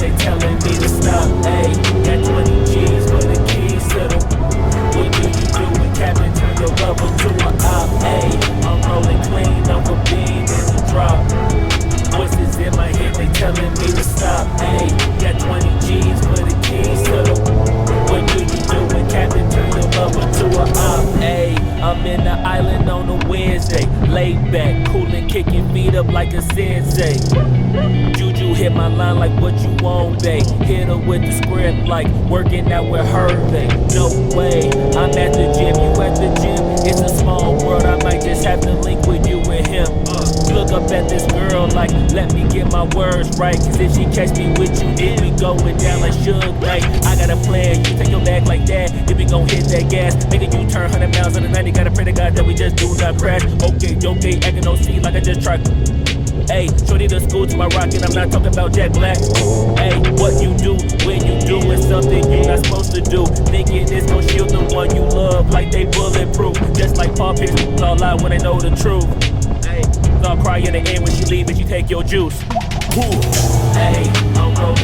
they telling me to stop. Ayy, got 20 G's for the keys to the. What do you do when Captain turn your lover to a op? Ayy, I'm rolling clean off a beam in the drop. Voices in my head, they telling me to stop. Ayy, got 20 G's for the keys to the. What do you do when Captain turn your lover to a op? Ayy, I'm in the island on a Wednesday, laid back, coolin', kicking feet up like a sensei. Juju hit my line like what you want, babe. Hit her with the script like working out with her, babe. No way, I'm at the gym, you at the gym. It's a small world, I might just have to link with you and him. Look up at this girl like, let me get my words right. Cause if she catch me with you, then we going down like Suge Knight. I got a plan, you take your back like that, then we gon' hit that gas. Make a U-turn 100 miles on the 90, gotta pray to God that we just do not crash. Okay, acting no C like I just tried. Ayy, shorty to school to my rocket, I'm not talking about Jack Black. Ayy, what you do when you doing something you not supposed to do. Thinking it's gon' shield the one you love like they bulletproof. Just like Paul Pierce, people all lie when they know the truth. Ayy, I'll cry in the end when she leave and she take your juice. Ayy, I'm rolling